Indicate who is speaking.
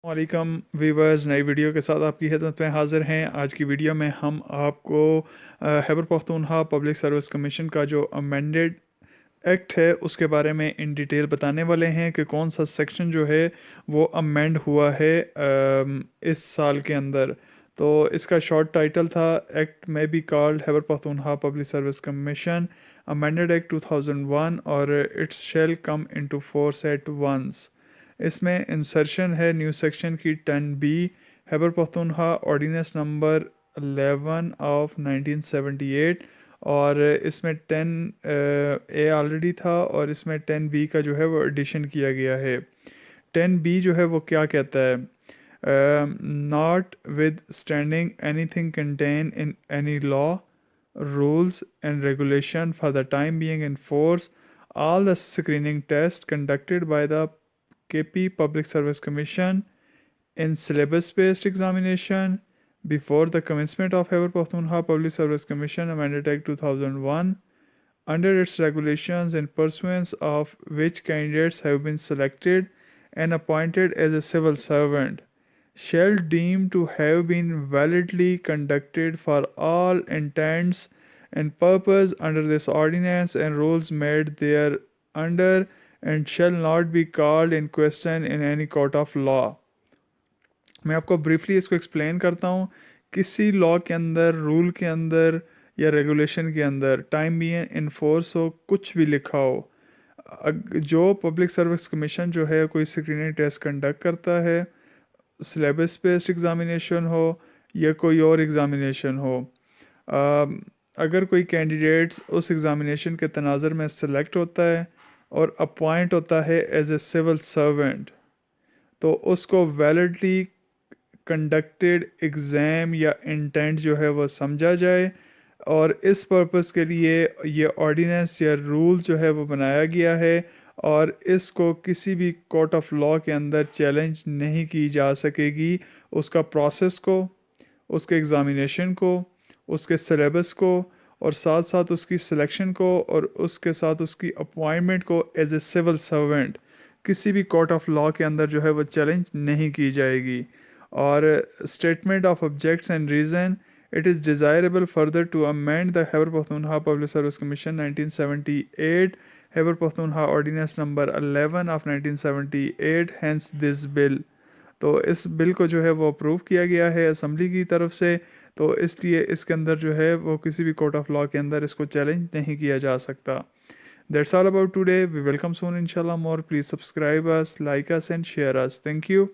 Speaker 1: वालेकुम वीवर्स, नई वीडियो के साथ आपकी खिदमत में हाज़िर हैं। आज की वीडियो में हम आपको Khyber Pakhtunkhwa public service commission का जो अमेंडेड एक्ट है उसके बारे में इन डिटेल बताने वाले हैं कि कौन सा सेक्शन जो है वो अमेंड हुआ है इस साल के अंदर। तो इसका शॉर्ट टाइटल था act may be called Khyber Pakhtunkhwa public service commission amended act 2001 और it's shall come into force at once. इसमें इंसर्शन है न्यू सेक्शन की 10B Khyber Pakhtunkhwa ordinance number 11 of 1978 और इसमें 10A ऑलरेडी था और इसमें 10B का जो है वो एडिशन किया गया है। 10B जो है वो क्या कहता है, not with standing anything contain in any law rules and regulation for the time being in force, all the screening tests conducted by the KP Public Service Commission in syllabus-based examination before the commencement of Khyber Pakhtunkhwa Public Service Commission Amended Act 2001 under its regulations in pursuance of which candidates have been selected and appointed as a civil servant shall deem to have been validly conducted for all intents and purpose under this ordinance and rules made thereunder and shall not be called in question in any court of law। मैं आपको briefly इसको explain करता हूँ। किसी law के अंदर, rule के अंदर या रेगुलेशन के अंदर टाइम भी इन्फोर्स हो, कुछ भी लिखा हो, जो पब्लिक सर्विस कमीशन जो है कोई स्क्रीनिंग टेस्ट कंडक्ट करता है, सिलेबस बेस्ड एग्ज़ामिनेशन हो या कोई और एग्ज़ामिनेशन हो, अगर कोई कैंडिडेट्स उस एग्ज़ामिनेशन के तनाज़र में सेलेक्ट होता है और अपॉइंट होता है एज ए सिविल सर्वेंट, तो उसको वैलिडली कंडक्टेड एग्ज़ाम या इंटेंट जो है वो समझा जाए और इस पर्पस के लिए ये ऑर्डिनेंस या रूल जो है वो बनाया गया है और इसको किसी भी कोर्ट ऑफ लॉ के अंदर चैलेंज नहीं की जा सकेगी। उसका प्रोसेस को, उसके एग्ज़ामिनेशन को, उसके सिलेबस को और साथ साथ उसकी सिलेक्शन को और उसके साथ उसकी अपॉइंटमेंट को एज ए सिविल सर्वेंट किसी भी कोर्ट ऑफ लॉ के अंदर जो है वो चैलेंज नहीं की जाएगी। और statement of objects and reason, it is desirable further to amend the Khyber Pakhtunkhwa Public Service Commission 1978 Khyber Pakhtunkhwa Ordinance number 11 of 1978, hence this bill। तो इस बिल को जो है वो अप्रूव किया गया है असम्बली की तरफ से, तो इसलिए इसके अंदर जो है वो किसी भी कोर्ट ऑफ लॉ के अंदर इसको चैलेंज नहीं किया जा सकता। That's all about today. We welcome soon inshallah more. Please subscribe us, like us and share us. Thank you.